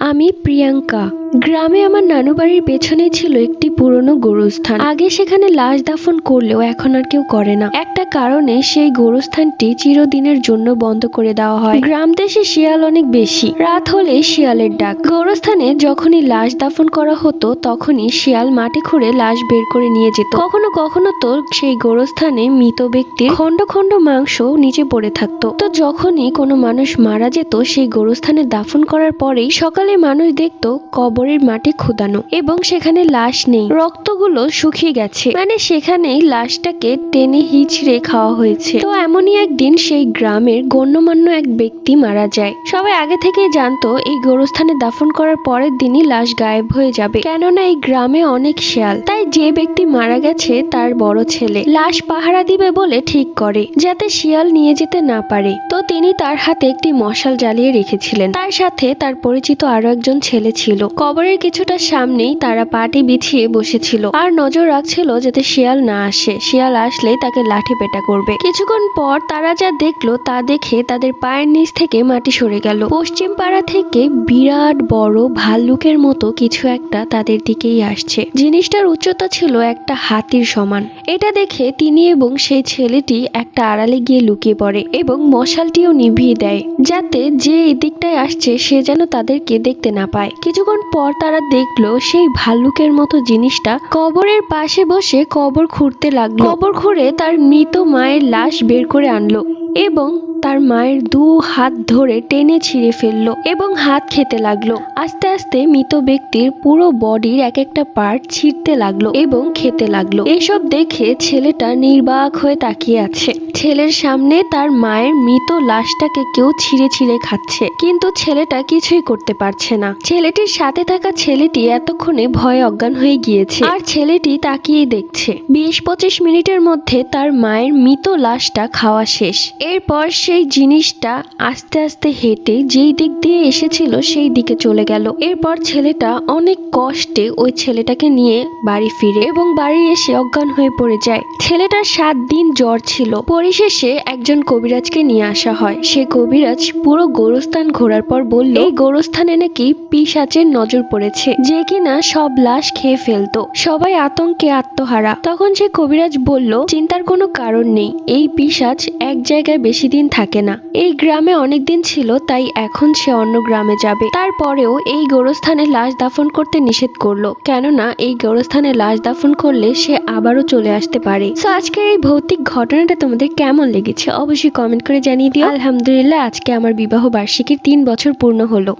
আমি প্রিয়াঙ্কা। গ্রামে আমার নানু বাড়ির পেছনে ছিল একটি পুরনো গোরস্থান। আগে সেখানে লাশ দাফন করলেও এখন আর কেউ করে না। একটা কারণে সেই গোরস্থানটি চিরদিনের জন্য বন্ধ করে দেওয়া হয়। গ্রাম দেশে শিয়াল অনেক বেশি। রাত হলে শিয়ালের ডাক। গোরস্থানে যখনই লাশ দাফন করা হতো তখনই শিয়াল মাটি খুঁড়ে লাশ বের করে নিয়ে যেত। কখনো কখনো তো সেই গোরস্থানে মৃত ব্যক্তির খন্ড খন্ড মাংস নিচে পড়ে থাকতো। তো যখনই কোনো মানুষ মারা যেত সেই গোরস্থানে দাফন করার পরেই সকালে মানুষ দেখতো কবরের মাটি খোদানো এবং সেখানে লাশ নেই, রক্তগুলো শুকিয়ে গেছে, মানে সেখানেই লাশটাকে টেনে হিচড়ে খাওয়া হয়েছে। তো এমনই একদিন সেই গ্রামের গণ্যমান্য এক ব্যক্তি মারা যায়। সবাই আগে থেকেই জানতো এই গোরস্থানে দাফন করার পরের দিনই লাশ গায়েব হয়ে যাবে, কেননা এই গ্রামে অনেক শিয়াল। তাই যে ব্যক্তি মারা গেছে তার বড় ছেলে লাশ পাহারা দিবে বলে ঠিক করে, যাতে শিয়াল নিয়ে যেতে না পারে। তো তিনি তার হাতে একটি মশাল জ্বালিয়ে রেখেছিলেন। তার সাথে তার পরিচিত আরো একজন ছেলে ছিল। কবরের কিছুটা সামনেই তারা পাটি বিছিয়ে বসেছিল আর নজর রাখছিল যাতে শিয়াল না আসে। শিয়াল আসলেই তাকে লাঠি পেটা করবে। কিছুক্ষণ পর তারা যা দেখলো তা দেখে তাদের পায়ের নিচ থেকে মাটি সরে গেল। পশ্চিম পাড়া থেকে বিরাট বড় ভাল্লুকের মতো কিছু একটা তাদের দিকেই আসছে। জিনিসটার উচ্চতা ছিল একটা হাতির সমান। এটা দেখে তিনি এবং সেই ছেলেটি একটা আড়ালে গিয়ে লুকিয়ে পড়ে এবং মশালটিও নিভিয়ে দেয়, যাতে যে এদিকটায় আসছে সে যেন তাদেরকে দেখতে না পায়। কিছুক্ষণ পর তারা দেখলো সেই ভাল্লুকের মতো জিনিসটা কবরের পাশে বসে কবর খুঁড়তে লাগলো। কবর খুঁড়ে তার মৃত মায়ের লাশ বের করে আনলো এবং তার মায়ের দু হাত ধরে টেনে ছিঁড়ে ফেললো এবং হাত খেতে লাগলো। আস্তে আস্তে মৃত ব্যক্তির পুরো বডির এক একটা পার্ট ছিঁড়তে লাগলো এবং খেতে লাগলো। এসব দেখে ছেলেটা নির্বাক হয়ে তাকিয়ে আছে। ছেলের সামনে তার মায়ের মৃত লাশটাকে কেউ ছিঁড়ে ছিঁড়ে খাচ্ছে, কিন্তু ছেলেটা কিছুই করতে পারছে না। ছেলেটির সাথে থাকা ছেলেটি এতক্ষণে ভয়ে অজ্ঞান হয়ে গিয়েছে আর ছেলেটি তাকিয়ে দেখছে। 20-25 মিনিটের মধ্যে তার মায়ের মৃত লাশটা খাওয়া শেষ। এরপর সেই জিনিসটা আস্তে আস্তে হেঁটে যেই দিক দিয়ে এসেছিল সেই দিকে চলে গেল। এরপর ছেলেটা অনেক কষ্টে ওই ছেলেটাকে নিয়ে বাড়ি ফিরে এবং বাড়ি এসে অজ্ঞান হয়ে পড়ে যায়। ছেলেটার 7 দিন জ্বর ছিল। পরিশেষে একজন কবিরাজকে নিয়ে আসা হয়। সে কবিরাজ পুরো গোরস্থান ঘোরার পর বলল এই গোরস্থানে নাকি পিশাচের নজর পড়েছে, যে কিনা সব লাশ খেয়ে ফেলতো। সবাই আতঙ্কে আত্মহারা। তখন সে কবিরাজ বলল চিন্তার কোনো কারণ নেই, এই পিশাচ এক জায়গায় বেশি দিন থাকে না। এই গ্রামে অনেক দিন ছিল, তাই এখন সে অন্য গ্রামে যাবে। তারপরেও এই গোরস্থানে লাশ দাফন করতে নিষেধ করলো, কেননা এই গোরস্থানে লাশ দাফন করলে সে আবারও চলে আসতে পারে। তো আজকের এই ভৌতিক ঘটনাটা তোমাদের কেমন লেগেছে অবশ্যই কমেন্ট করে জানিয়ে দিও। আলহামদুলিল্লাহ, আজকে আমার বিবাহ বার্ষিকীর 3 বছর পূর্ণ হলো।